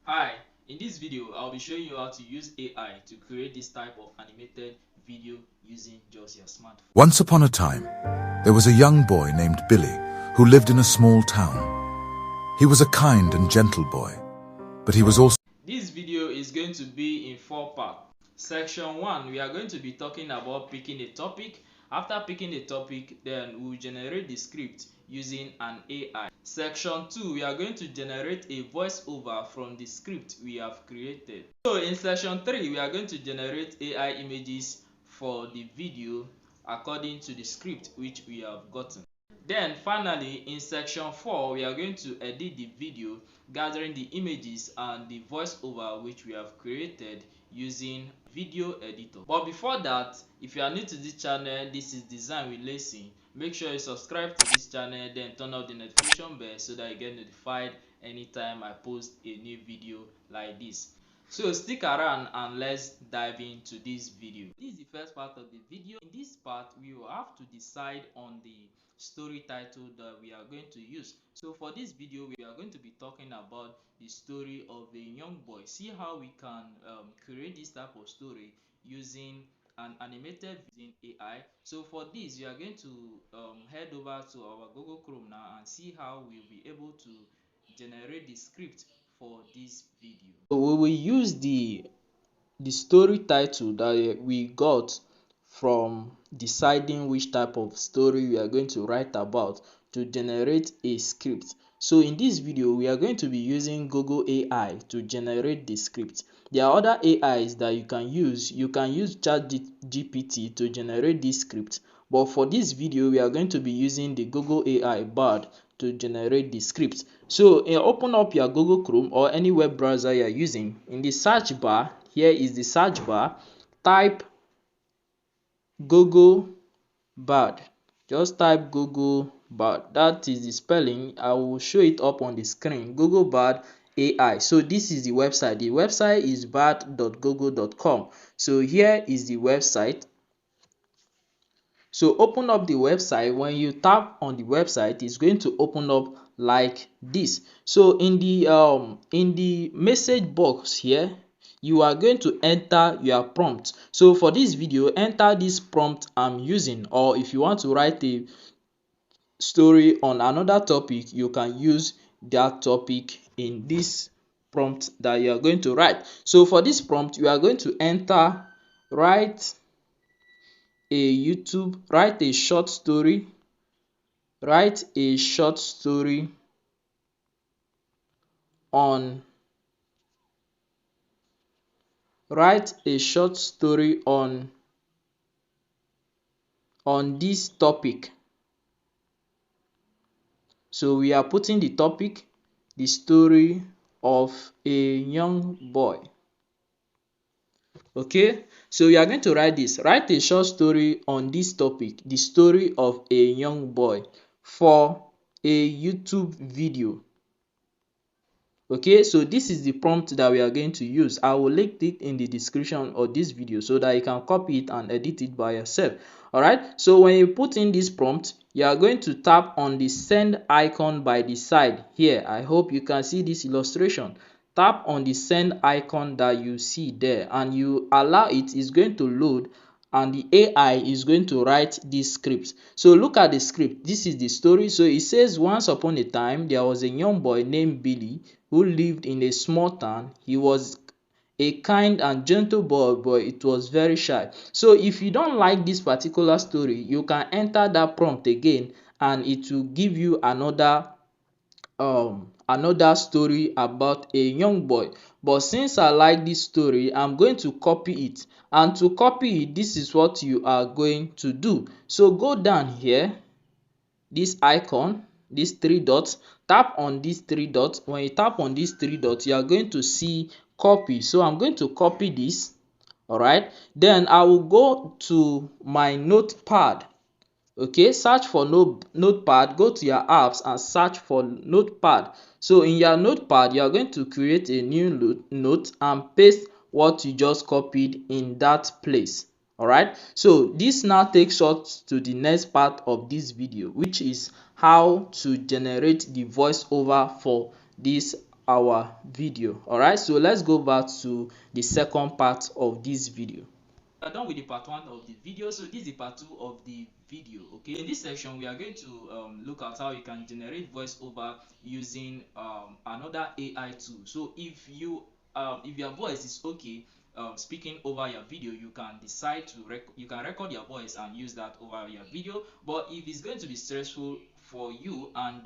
Hi, in this video I'll be showing you how to use AI to create this type of animated video using just your smartphone. Once upon a time, there was a young boy named Billy who lived in a small town. He was a kind and gentle boy, but he was also... This video is going to be in 4 parts. Section 1, we are going to be talking about picking a topic. After picking a topic, then we will generate the script using an AI. Section 2, we are going to generate a voiceover from the script we have created. So in section 3, we are going to generate AI images for the video according to the script which we have gotten. Then finally, in section 4, we are going to edit the video, gathering the images and the voiceover which we have created using video editor. But before that, if you are new to this channel, this is Design with Lacy. Make sure you subscribe to this channel, then turn on the notification bell so that you get notified anytime I post a new video like this. So stick around and let's dive into this video. This is the first part of the video. In this part, we will have to decide on the story title that we are going to use. So for this video, we are going to be talking about the story of a young boy. See how we can create this type of story using an animated using AI. So for this, we are going to head over to our Google Chrome now and see how we'll be able to generate the script for this video. So we will use the story title that we got from deciding which type of story we are going to write about to generate a script. So in this video, we are going to be using Google AI to generate the script. There are other AIs that you can use. You can use Chatgpt to generate this script. But for this video, we are going to be using the Google AI Bard to generate the script. So open up your Google Chrome or any web browser you are using. In the search bar, here is the search bar. Type Google Bard. Just type Google Bard. That is the spelling. I will show it up on the screen. Google Bard AI. So this is the website. The website is bard.google.com. So here is the website. So open up the website. When you tap on the website, it's going to open up like this. So in the message box here, you are going to enter your prompt. So for this video, enter this prompt I'm using, or if you want to write a story on another topic, you can use that topic in this prompt that you are going to write. So for this prompt, you are going to enter write a short story, write a short story on write a short story on this topic. So we are putting the topic, the story of a young boy. Okay, so we are going to write this. Write a short story on this topic, the story of a young boy, for a YouTube video. Okay, so this is the prompt that we are going to use. I will link it in the description of this video so that you can copy it and edit it by yourself. All right, so when you put in this prompt, you are going to tap on the send icon by the side here. I hope you can see this illustration. Tap on the send icon that you see there and you allow it. Is going to load and the AI is going to write this script. So look at the script. This is the story. So it says, once upon a time, there was a young boy named Billy who lived in a small town. He was a kind and gentle boy, but it was very shy. So if you don't like this particular story, you can enter that prompt again and it will give you another story about a young boy. But since I like this story, I'm going to copy it, and to copy it, this is what you are going to do. So go down here, this icon, these 3 dots, tap on these 3 dots. When you tap on these 3 dots, you are going to see copy. So I'm going to copy this. All right, then I will go to my notepad. Okay, search for notepad. Go to your apps and search for notepad. So in your notepad, you are going to create a new note and paste what you just copied in that place. All right, so this now takes us to the next part of this video, which is how to generate the voiceover for this our video. All right, so let's go back to the second part of this video. We are done with the part 1 of the video, so this is the part 2 of the video. Okay, in this section we are going to look at how you can generate voiceover using another AI tool. So if your voice is okay speaking over your video, you can decide to record your voice and use that over your video. But if it's going to be stressful for you and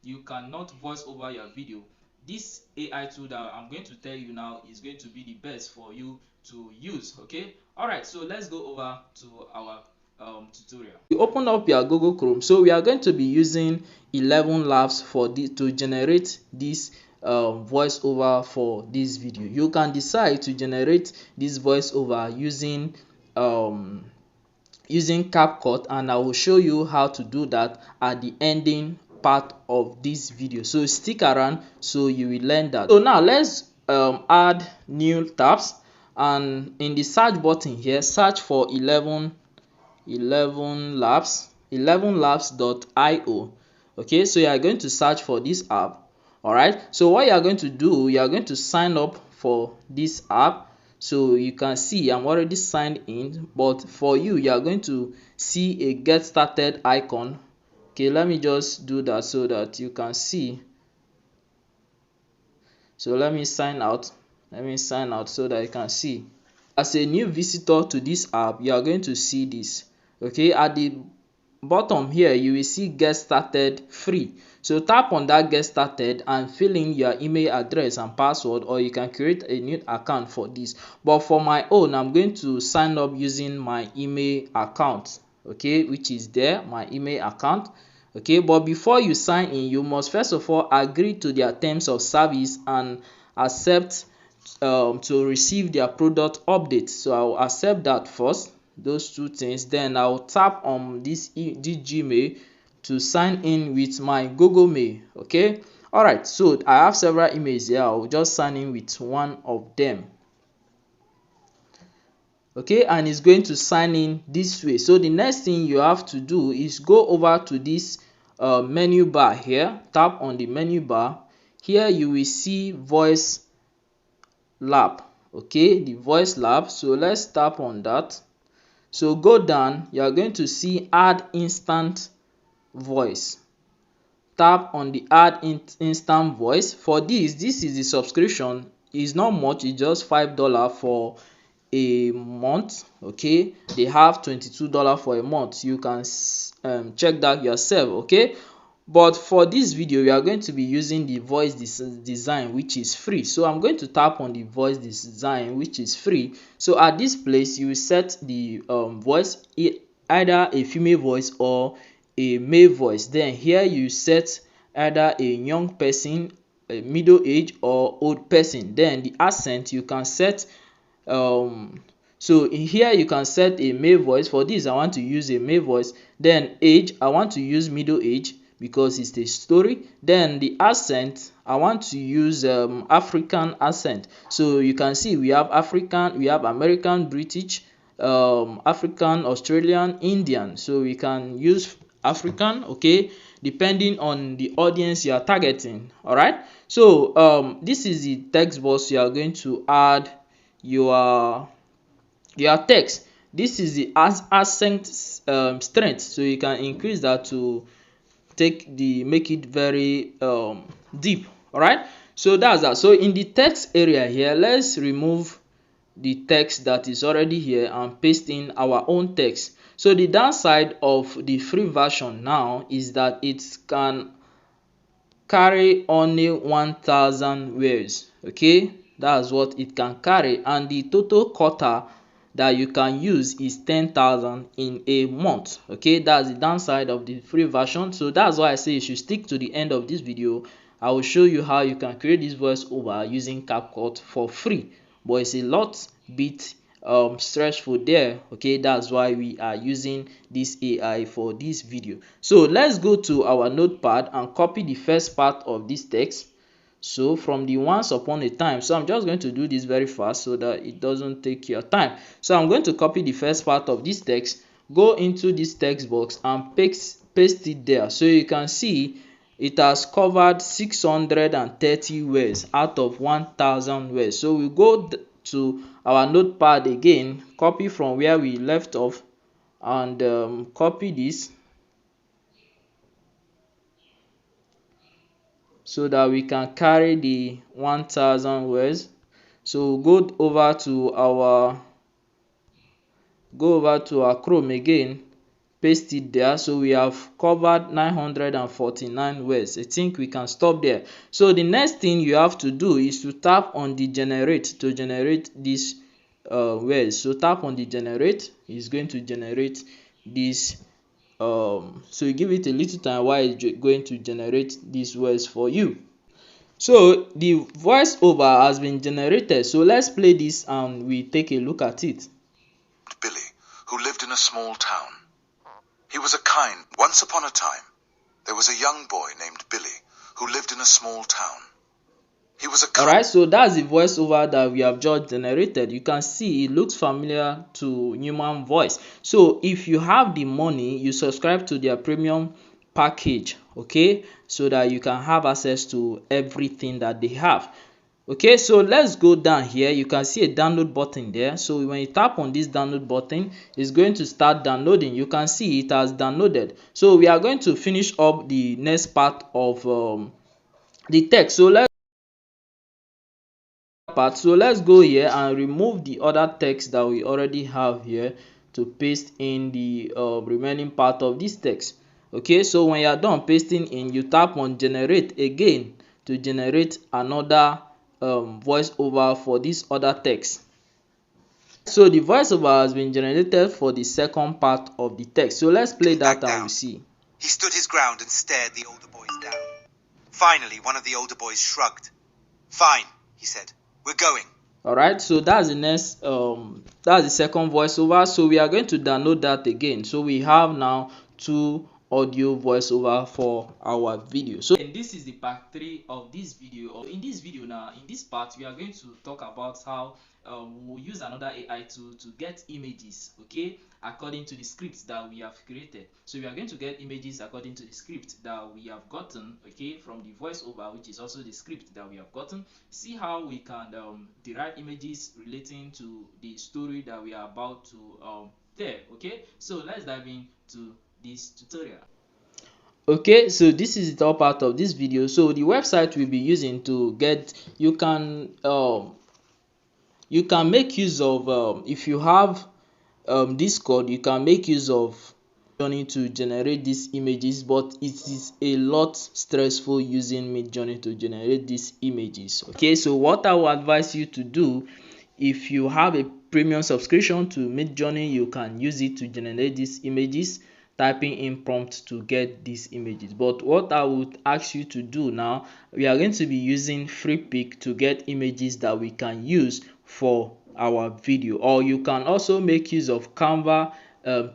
you cannot voice over your video, this AI tool that I'm going to tell you now is going to be the best for you to use. Okay, all right, so let's go over to our tutorial. You open up your Google Chrome. So we are going to be using Elevenlabs for this to generate this voiceover for this video. You can decide to generate this voiceover using CapCut, and I will show you how to do that at the ending part of this video. So stick around so you will learn that. So now let's add new tabs, and in the search button here, search for elevenlabs.io. okay, so you are going to search for this app. All right, so what you are going to do, you are going to sign up for this app. So you can see I'm already signed in, but for you, you are going to see a get started icon. Okay, let me just do that so that you can see. So let me sign out so that you can see. As a new visitor to this app, you are going to see this. Okay, at the bottom here you will see get started free. So tap on that get started and fill in your email address and password, or you can create a new account for this. But for my own, I'm going to sign up using my email account, okay, which is there, my email account. Okay, but before you sign in, you must first of all agree to their terms of service and accept to receive their product updates. So I will accept that first, those two things. Then I'll tap on this Gmail to sign in with my Google Mail. Okay, all right, so I have several emails here. I'll just sign in with one of them. Okay, and it's going to sign in this way. So the next thing you have to do is go over to this menu bar here. Tap on the menu bar. Here you will see voice lab. Okay, the voice lab. So let's tap on that. So go down, you are going to see add instant voice. Tap on the add instant voice. For this is the subscription. It's not much, it's just $5 for a month. Okay, they have $22 for a month. You can check that yourself. Okay, but for this video we are going to be using the voice design, which is free. So I'm going to tap on the voice design, which is free. So at this place you will set the voice, either a female voice or a male voice. Then here you set either a young person, a middle age, or old person. Then the accent you can set so in here you can set a male voice. For this I want to use a male voice. Then age, I want to use middle age because it's a story. Then the accent, I want to use African accent. So you can see we have African, we have American, British, African, Australian, Indian. So we can use African, okay, depending on the audience you are targeting. All right, so this is the text box. You are going to add your text. This is the accent strength, so you can increase that to make it very deep. All right, so that's that. So in the text area here, let's remove the text that is already here and paste in our own text. So the downside of the free version now is that it can carry only 1000 words. Okay, that's what it can carry, and the total quota that you can use is 10,000 in a month. Okay, that's the downside of the free version. So that's why I say you should stick to the end of this video. I will show you how you can create this voiceover using CapCut for free, but it's a lot bit stressful there. Okay, that's why we are using this AI for this video. So let's go to our notepad and copy the first part of this text. So from the once upon a time, so I'm just going to do this very fast so that it doesn't take your time. So I'm going to copy the first part of this text, go into this text box and paste it there. So you can see it has covered 630 words out of 1000 words. So we go to our notepad again, copy from where we left off, and copy this so that we can carry the 1000 words. So go over to our Chrome again, paste it there. So we have covered 949 words. I think we can stop there. So the next thing you have to do is to tap on the generate to generate this words. So tap on the generate, is going to generate this. So you give it a little time while it's going to generate these words for you. So the voiceover has been generated. So let's play this and we take a look at it. Billy, who lived in a small town. He was a kind. Once upon a time, there was a young boy named Billy who lived in a small town. He was a kind. Alright, so that's the voiceover that we have just generated. You can see it looks familiar to human voice. So if you have the money, you subscribe to their premium package, okay, so that you can have access to everything that they have. Okay, so let's go down here. You can see a download button there. So when you tap on this download button, it's going to start downloading. You can see it has downloaded. So we are going to finish up the next part of the text. So let's go here and remove the other text that we already have here to paste in the remaining part of this text. Okay, so when you are done pasting in, you tap on generate again to generate another voiceover for this other text. So the voiceover has been generated for the second part of the text. So let's play that and we see. He stood his ground and stared the older boys down. Finally, one of the older boys shrugged. Fine, he said. We're going. Alright, so that's the next that's the second voiceover. So we are going to download that again. So we have now 2 audio voiceover for our video. So and this is the part 3 of this video. In this video now, in this part, we are going to talk about how we'll use another AI tool to get images, okay, according to the scripts that we have created. So we are going to get images according to the script that we have gotten, okay, from the voiceover, which is also the script that we have gotten. See how we can derive images relating to the story that we are about to tell, okay. So let's dive into this tutorial. Okay, so this is the top part of this video. So the website we'll be using to get, you can make use of if you have Discord, you can make use of Midjourney to generate these images, but it is a lot stressful using Midjourney to generate these images. Okay, so what I will advise you to do, if you have a premium subscription to Midjourney, you can use it to generate these images, typing in prompt to get these images. But what I would ask you to do now, we are going to be using freepik to get images that we can use for our video, or you can also make use of Canva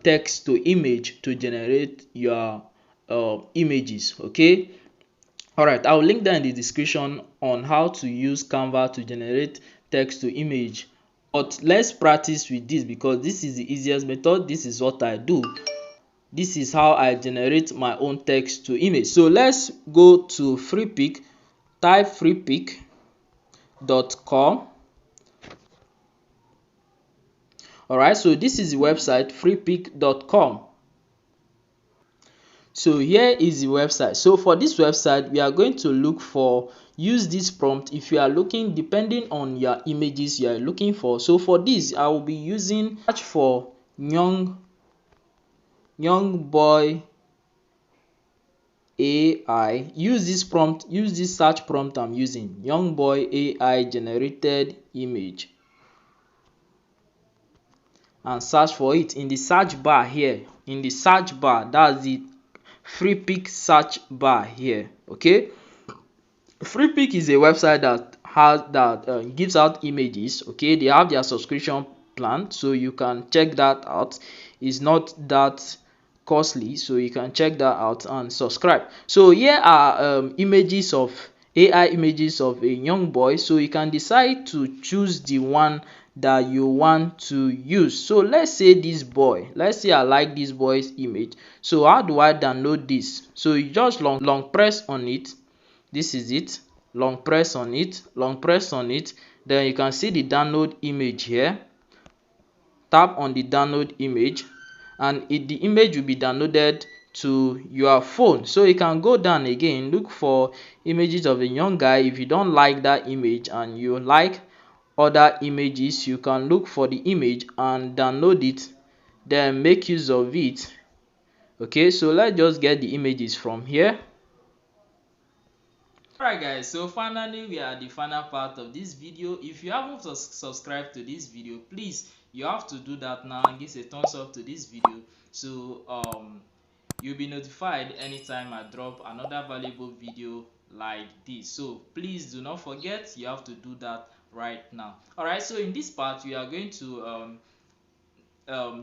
text to image to generate your images. Okay, all right, I'll link that in the description on how to use Canva to generate text to image. But let's practice with this because this is the easiest method. This is what I do. This is how I generate my own text to image. So let's go to freepik, type freepik.com. Alright, so this is the website, freepik.com. So here is the website. So for this website, we are going to look for, use this prompt if you are looking, depending on your images you are looking for. So for this, I will be using search for young boy AI. Use this prompt, use this search prompt I'm using, young boy AI generated image, and search for it in the search bar here. In the search bar, that's the freepik search bar here. Okay, freepik is a website that gives out images. Okay, they have their subscription plan, so you can check that out. It's not that costly, so you can check that out and subscribe. So here are images of AI images of a young boy. So you can decide to choose the one that you want to use. So let's say this boy, let's say I like this boy's image. So how do I download this? So you just long press on it. This is it. Long press on it, long press on it. Then you can see the download image here. Tap on the download image, and the image will be downloaded to your phone. So you can go down again, look for images of a young guy. If you don't like that image and you like other images, you can look for the image and download it, then make use of it. Okay, so let's just get the images from here. Alright guys, so finally we are at the final part of this video. If you haven't subscribed to this video, please, you have to do that now and give a thumbs up to this video, so you'll be notified anytime I drop another valuable video like this. So please do not forget, you have to do that right now. Alright, so in this part we are going to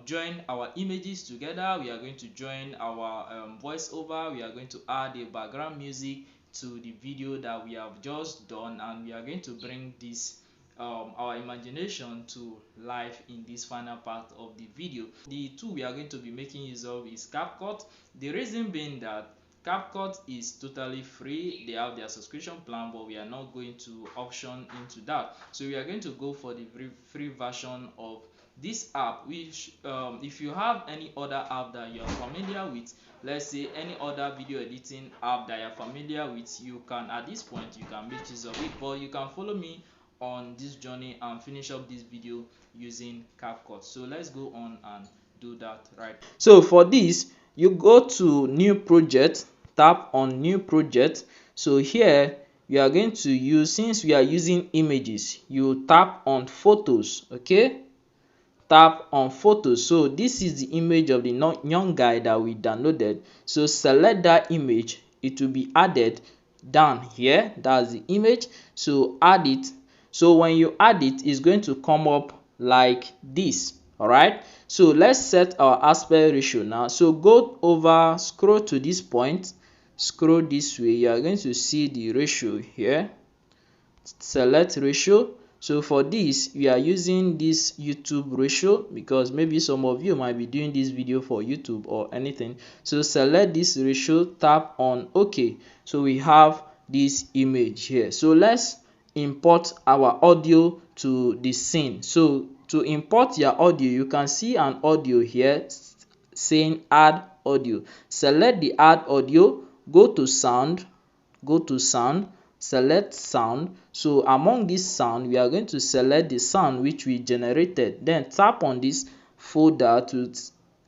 join our images together. We are going to join our voiceover. We are going to add a background music to the video that we have just done, and we are going to bring this our imagination to life in this final part of the video. The tool we are going to be making use of is CapCut. The reason being that CapCut is totally free. They have their subscription plan, but we are not going to option into that. So we are going to go for the free version of this app, which if you have any other app that you are familiar with, let's say any other video editing app that you're familiar with, you can, at this point, you can make use of it. But you can follow me on this journey and finish up this video using CapCut. So let's go on and do that right. So for this, you go to new project, tap on new project. So here you are going to use, since we are using images, you tap on photos. Okay, tap on photos. So this is the image of the young guy that we downloaded. So select that image, it will be added down here. That's the image. So add it. So when you add it, it's going to come up like this. All right, so let's set our aspect ratio now. So go over, scroll to this point, scroll this way. You are going to see the ratio here. Select ratio. So for this, we are using this YouTube ratio because maybe some of you might be doing this video for YouTube or anything. So select this ratio, tap on OK. So we have this image here. So let's import our audio to the scene. So to import your audio, you can see an audio here saying add audio. Select the add audio, go to sound, select sound. So among this sound, we are going to select the sound which we generated. Then tap on this folder to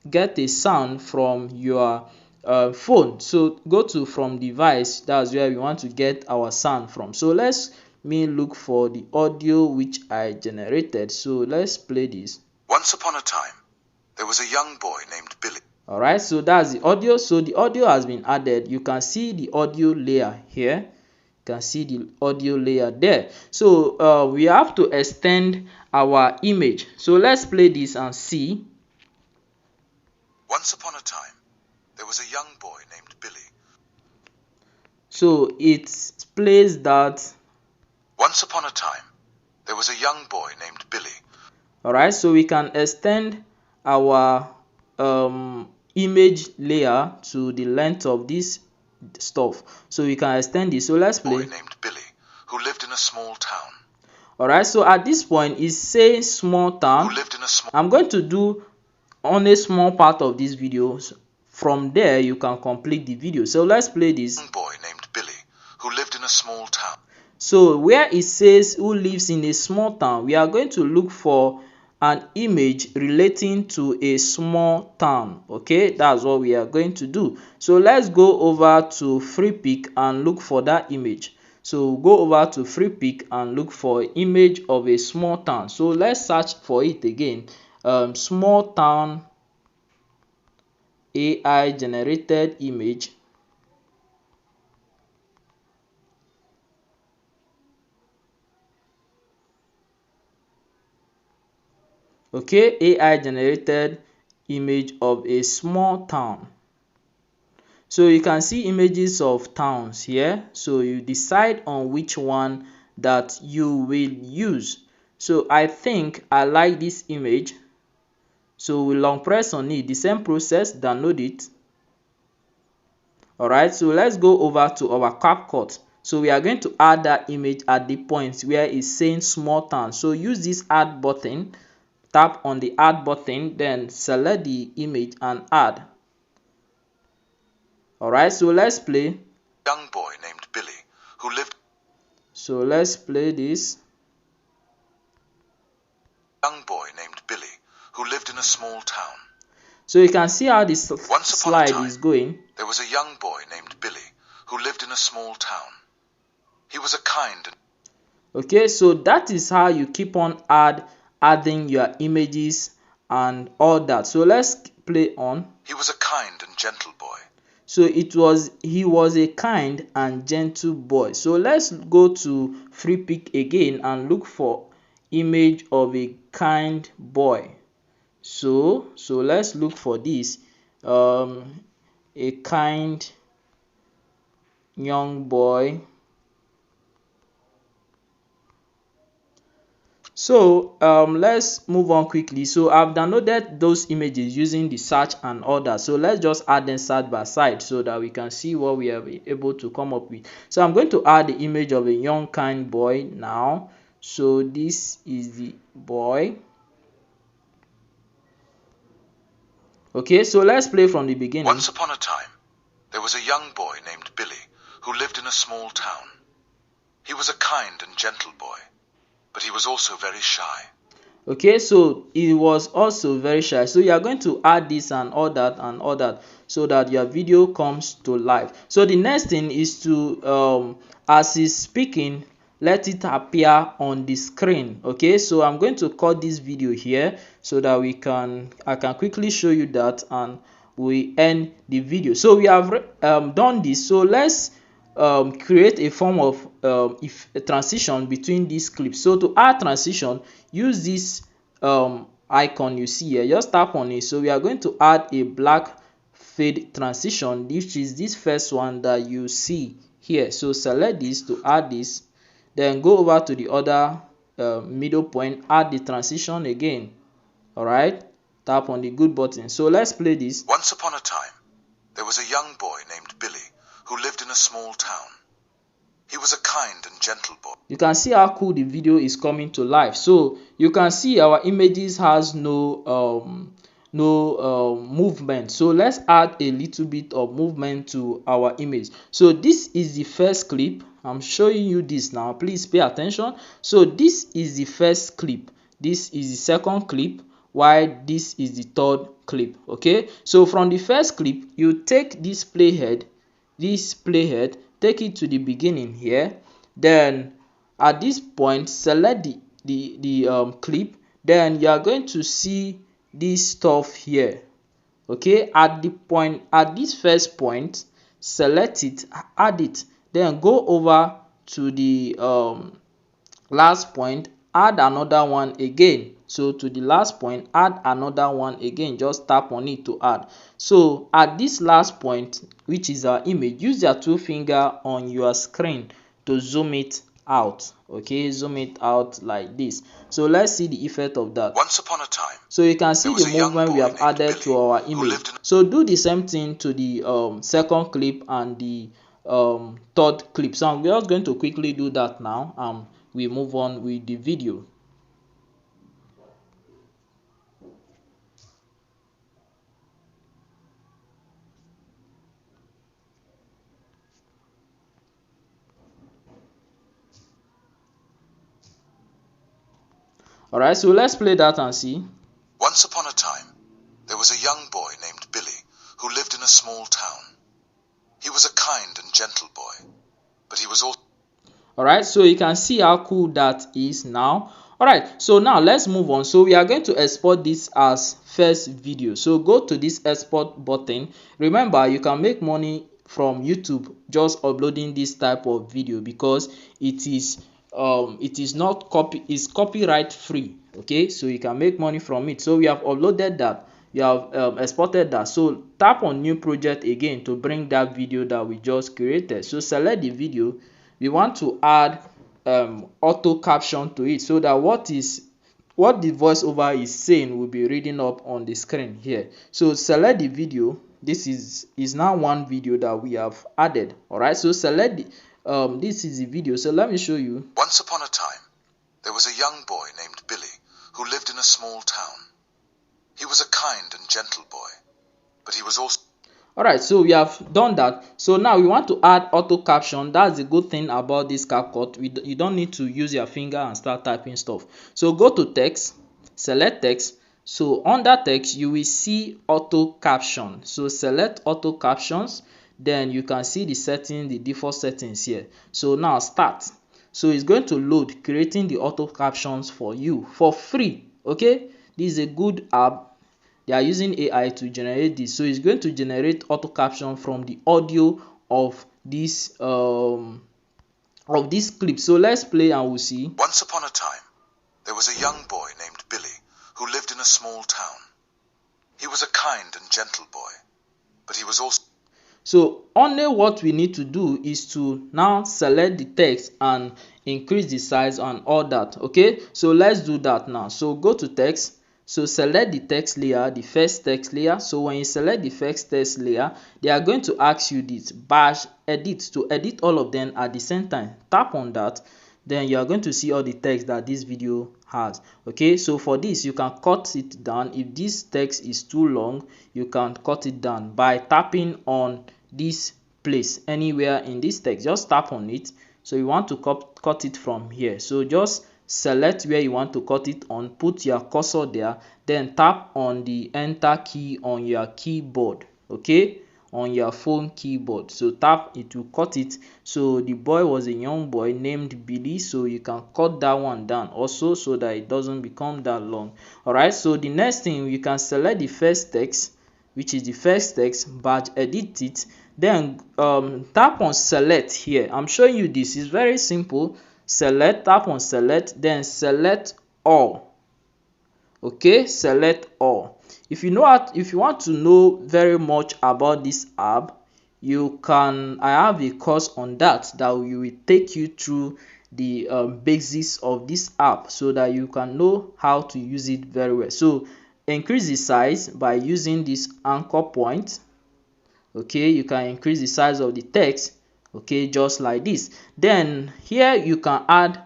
get a sound from your phone. So go to from device, that's where we want to get our sound from. So let's look for the audio which I generated. So let's play this. Once upon a time, there was a young boy named Billy. All right, so that's the audio. So the audio has been added. You can see the audio layer here. You can see the audio layer there. So we have to extend our image. So let's play this and see. Once upon a time, there was a young boy named Billy. So it plays that. Once upon a time, there was a young boy named Billy. All right, so we can extend our image layer to the length of this stuff. So we can extend it. So let's play. Boy named Billy, who lived in a small town. All right, so at this point it says small town. Who lived in a small. I'm going to do on a small part of this video. From there you can complete the video. So let's play this. Boy named Billy, who lived in a small town. So where it says who lives in a small town, we are going to look for an image relating to a small town. Okay, that's what we are going to do. So let's go over to freepik and look for that image. So go over to freepik and look for image of a small town. So let's search for it again. Small town AI generated image. Okay, AI generated image of a small town. So you can see images of towns here. So you decide on which one that you will use. So I think I like this image, so we long press on it. The same process, download it. Alright, so let's go over to our CapCut. So we are going to add that image at the point where it's saying small town. So use this add button, tap on the add button, then select the image and add. Alright, so let's play. Young boy named Billy who lived. So let's play this. Young boy named Billy who lived in a small town. So you can see how this Once upon a slide time, is going. there was a young boy named Billy who lived in a small town. He was a kind and Okay, so that is how you keep on adding your images and all that. So let's play on. he was a kind and gentle boy. So he was a kind and gentle boy. So let's go to freepik again and look for image of a kind boy. So let's look for this, a kind young boy. So let's move on quickly. So I've downloaded those images using the search and all that. So let's just add them side by side so that we can see what we are able to come up with. So I'm going to add the image of a young kind boy now. So this is the boy. Okay, so let's play from the beginning. Once upon a time, there was a young boy named Billy who lived in a small town. He was a kind and gentle boy, but he was also very shy. Okay, so he was also very shy. So you are going to add this and all that so that your video comes to life. So the next thing is to as he's speaking, let it appear on the screen. Okay, so I'm going to cut this video here so that I can quickly show you that and we end the video. So we have done this. So let's create a form of a transition between these clips. So to add transition, use this icon you see here, just tap on it. So we are going to add a black fade transition, which is this first one that you see here. So select this to add this, then go over to the other middle point, add the transition again. All right, tap on the good button. So let's play this. Once upon a time, there was a young boy named Billy who lived in a small town. He was a kind and gentle boy. You can see how cool the video is coming to life. So you can see our images has no movement. So let's add a little bit of movement to our image. So this is the first clip. I'm showing you this now. Please pay attention. So this is the first clip. This is the second clip, while this is the third clip. Okay, so from the first clip, you take this playhead, take it to the beginning here, then at this point select the clip, then you are going to see this stuff here. Okay, at this first point, select it, add it, then go over to the last point, add another one again. So to the last point, add another one again, just tap on it to add. So at this last point, which is our image, use your two finger on your screen to zoom it out. Okay, zoom it out like this. So let's see the effect of that. Once upon a time, so you can see the movement we have added to our image. So do the same thing to the second clip and the third clip. So I'm just going to quickly do that now. We move on with the video. Alright, so let's play that and see. Once upon a time, there was a young boy named Billy who lived in a small town. He was a kind and gentle boy, but he was also... Alright, so you can see how cool that is now. Alright, so now let's move on. So we are going to export this as first video. So go to this export button. Remember, you can make money from YouTube just uploading this type of video because it is not copyright free. Okay, so you can make money from it. So we have uploaded that, you have exported that. So tap on new project again to bring that video that we just created. So select the video. We want to add auto caption to it, so that what the voiceover is saying will be reading up on the screen here. So select the video. This is now one video that we have added. All right, so select the this is the video. So let me show you. Once upon a time, there was a young boy named Billy who lived in a small town. He was a kind and gentle boy, but he was also... Alright, so we have done that. So now we want to add auto caption. That's the good thing about this CapCut. You don't need to use your finger and start typing stuff. So go to text, select text. So under text, you will see auto caption. So select auto captions. Then you can see the setting, the default settings here. So now start. So it's going to load, creating the auto captions for you for free. Okay, this is a good app. They are using AI to generate this. So it's going to generate auto caption from the audio of this clip. So let's play and we'll see. Once upon a time, there was a young boy named Billy who lived in a small town. He was a kind and gentle boy, but he was also... So only what we need to do is to now select the text and increase the size and all that. Okay, so let's do that now. So go to text. So select the text layer, the first text layer. So when you select the first text layer, they are going to ask you this bash edit to edit all of them at the same time. Tap on that, then you are going to see all the text that this video has. Okay, so for this you can cut it down. If this text is too long, you can cut it down by tapping on this place anywhere in this text. Just tap on it. So you want to cut it from here. So just select where you want to cut it on, put your cursor there, then tap on the enter key on your keyboard. Okay, on your phone keyboard. So tap it to cut it. So the boy was a young boy named Billy, so you can cut that one down also so that it doesn't become that long. All right, so the next thing, you can select the first text, which is the first text, but edit it, then tap on select here. I'm showing you this, is very simple. Select, tap on select, then select all. Okay, select all. If you want to know very much about this app, you can, I have a course on that will take you through the basics of this app so that you can know how to use it very well. So increase the size by using this anchor point. Okay, you can increase the size of the text. Okay, just like this. Then here you can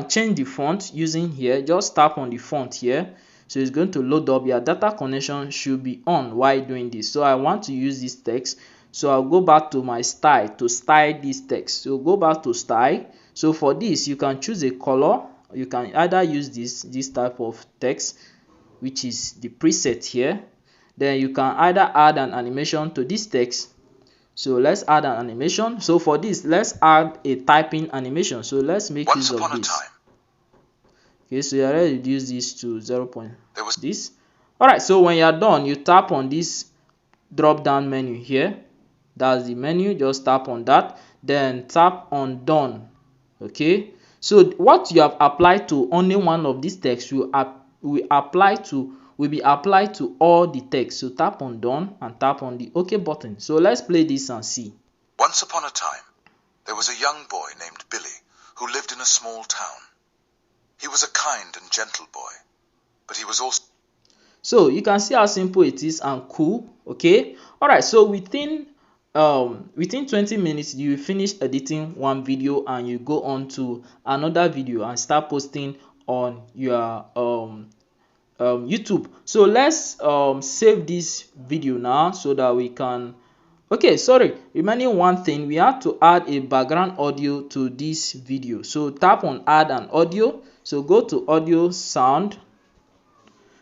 change the font using here. Just tap on the font here. So it's going to load up. Your data connection should be on while doing this. So I want to use this text. So I'll go back to my style to style this text. So go back to style. So for this, you can choose a color. You can either use this type of text, which is the preset here. Then you can either add an animation to this text. So let's add an animation. So for this, let's add a typing animation. So let's make use of this. Okay, so you already reduce this to 0. This. All right, so when you're done, you tap on this drop down menu here. That's the menu. Just tap on that, then tap on done. Okay, so what you have applied to only one of these texts will be applied to all the text. So tap on done and tap on the OK button. So let's play this and see. Once upon a time, there was a young boy named Billy who lived in a small town. He was a kind and gentle boy, but he was also... So you can see how simple it is and cool. Okay, all right, so within 20 minutes you will finish editing one video and you go on to another video and start posting on your YouTube. So let's save this video now so that we can... Okay, sorry, remaining one thing, we have to add a background audio to this video. So tap on add an audio. So go to audio sound.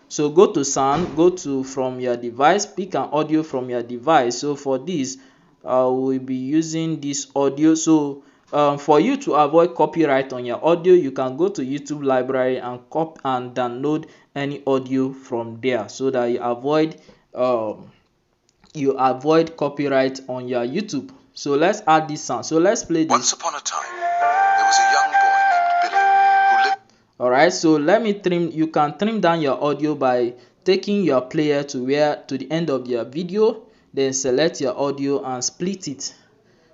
So go to sound, go to from your device, pick an audio from your device. So for this, we'll be using this audio. So for you to avoid copyright on your audio, you can go to YouTube library and download any audio from there so that you avoid copyright on your YouTube. So let's add this sound. So let's play this. Once upon a time, there was a young boy named Billy who lived... All right, so let me trim. You can trim down your audio by taking your player to the end of your video, then select your audio and split it.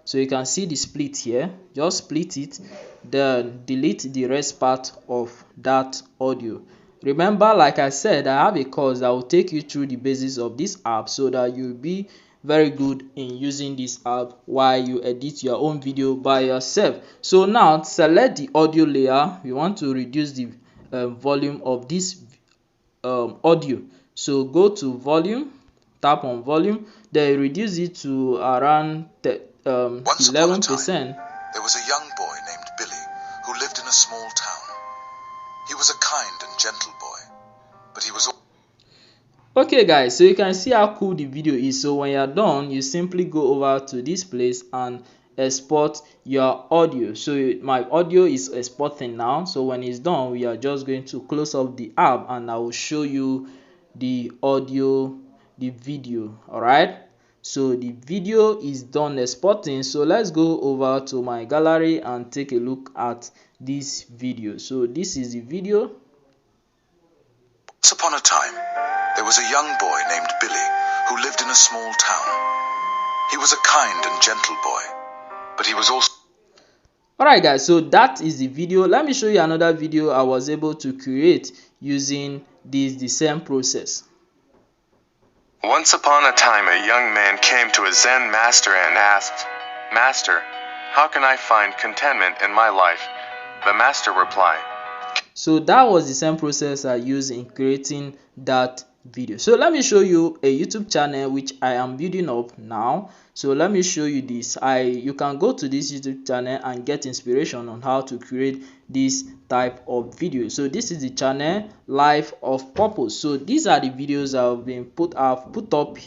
So you can see the split here. Just split it, then delete the rest part of that audio. Remember, like I said, I have a course that will take you through the basics of this app so that you'll be very good in using this app while you edit your own video by yourself. So now select the audio layer. We want to reduce the volume of this audio. So go to volume, tap on volume, then reduce it to around 11%. There was a young boy named Billy who lived in a small town. He was a kind and gentle boy, but he was Okay guys, so you can see how cool the video is. So when you're done, you simply go over to this place and export your audio. So my audio is exporting now. So when it's done, we are just going to close up the app and I will show you the audio, the video. All right, so the video is done exporting. So let's go over to my gallery and take a look at this video. So this is the video. Once upon a time, there was a young boy named Billy who lived in a small town. He was a kind and gentle boy, but he was also... Alright guys, so that is the video. Let me show you another video I was able to create using the same process. Once upon a time, a young man came to a Zen master and asked, "Master, how can I find contentment in my life?" The master replied. So that was the same process I used in creating that video. So let me show you a YouTube channel which I am building up now. So let me show you this. You can go to this YouTube channel and get inspiration on how to create this type of video. So this is the channel Life of Purpose. So these are the videos I've put up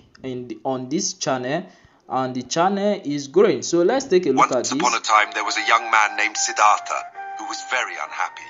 on this channel, and the channel is growing. So let's take a look at this. Once upon a time, there was a young man named Siddhartha who was very unhappy.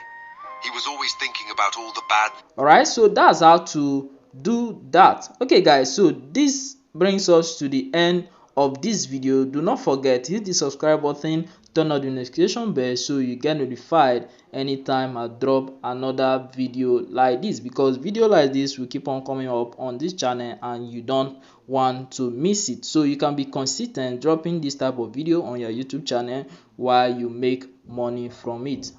He was always thinking about all the bad. Alright, so that's how to do that. Okay guys, so this brings us to the end of this video. Do not forget, hit the subscribe button, turn on the notification bell so you get notified anytime I drop another video like this, because video like this will keep on coming up on this channel and you don't want to miss it. So you can be consistent dropping this type of video on your YouTube channel while you make money from it.